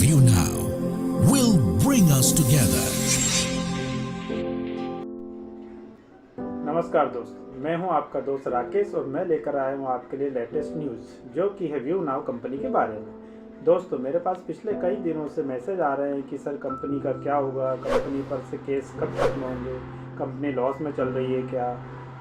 View Now will bring us together. नमस्कार दोस्तों, मैं हूं आपका दोस्त राकेश और मैं लेकर आया हूं आपके लिए लेटेस्ट न्यूज़ जो कि है व्यू नाउ कंपनी के बारे में। दोस्तों, मेरे पास पिछले कई दिनों से मैसेज आ रहे हैं कि सर कंपनी का क्या होगा, कंपनी पर से केस कब खत्म होंगे, कंपनी लॉस में चल रही है क्या,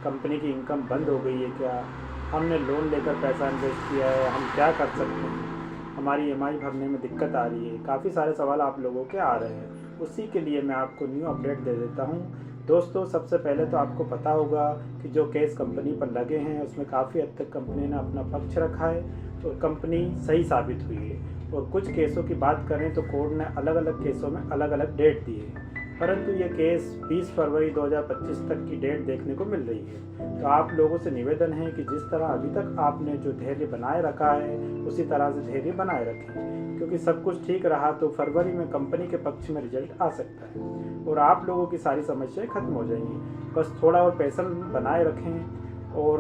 कंपनी की इनकम बंद हो गई है क्या, हमने लोन लेकर पैसा इन्वेस्ट किया है, हम क्या कर सकते हैं, हमारी EMI भरने में दिक्कत आ रही है। काफ़ी सारे सवाल आप लोगों के आ रहे हैं, उसी के लिए मैं आपको न्यू अपडेट दे देता हूं। दोस्तों, सबसे पहले तो आपको पता होगा कि जो केस कंपनी पर लगे हैं उसमें काफ़ी हद तक कंपनी ने अपना पक्ष रखा है और कंपनी सही साबित हुई है। और कुछ केसों की बात करें तो कोर्ट ने अलग अलग केसों में अलग अलग डेट दी है, परंतु ये केस 20 फरवरी 2025 तक की डेट देखने को मिल रही है। तो आप लोगों से निवेदन है कि जिस तरह अभी तक आपने जो धैर्य बनाए रखा है उसी तरह से धैर्य बनाए रखें, क्योंकि सब कुछ ठीक रहा तो फरवरी में कंपनी के पक्ष में रिजल्ट आ सकता है और आप लोगों की सारी समस्याएं खत्म हो जाएंगी। बस थोड़ा और पैशन बनाए रखें। और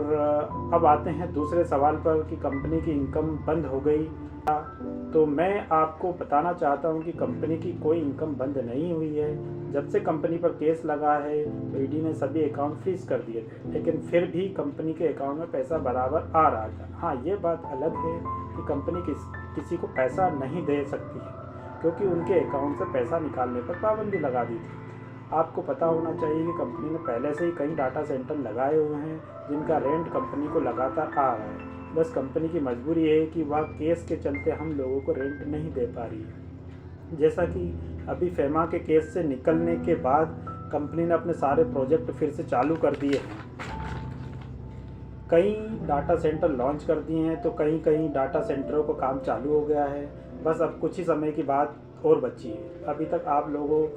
अब आते हैं दूसरे सवाल पर कि कंपनी की इनकम बंद हो गई। तो मैं आपको बताना चाहता हूं कि कंपनी की कोई इनकम बंद नहीं हुई है। जब से कंपनी पर केस लगा है तो ईडी ने सभी अकाउंट फ्रीज कर दिए थे, लेकिन फिर भी कंपनी के अकाउंट में पैसा बराबर आ रहा था। हाँ, ये बात अलग है कि कंपनी किसी को पैसा नहीं दे सकती है, क्योंकि उनके अकाउंट से पैसा निकालने पर पाबंदी लगा दी थी। आपको पता होना चाहिए कि कंपनी ने पहले से ही कई डाटा सेंटर लगाए हुए हैं जिनका रेंट कंपनी को लगातार आ रहा है। बस कंपनी की मजबूरी है कि वह केस के चलते हम लोगों को रेंट नहीं दे पा रही है। जैसा कि अभी फेमा के केस से निकलने के बाद कंपनी ने अपने सारे प्रोजेक्ट फिर से चालू कर दिए हैं। कई डाटा सेंटर लॉन्च कर दिए हैं तो कहीं कहीं डाटा सेंटरों को काम चालू हो गया है। बस अब कुछ ही समय की बात और बची है। अभी तक आप लोगों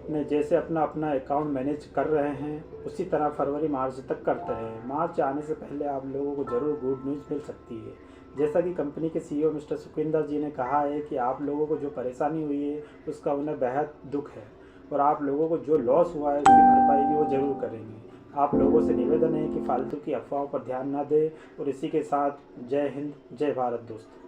ने जैसे अपना अपना अकाउंट मैनेज कर रहे हैं उसी तरह फरवरी मार्च तक करते हैं। मार्च आने से पहले आप लोगों को ज़रूर गुड न्यूज़ मिल सकती है। जैसा कि कंपनी के CEO मिस्टर सुखविंदर जी ने कहा है कि आप लोगों को जो परेशानी हुई है उसका उन्हें बेहद दुख है और आप लोगों को जो लॉस हुआ है उसकी भरपाई भी वो ज़रूर करेंगे। आप लोगों से निवेदन है कि फालतू की अफवाहों पर ध्यान न दें और इसी के साथ जय हिंद, जय भारत दोस्तों।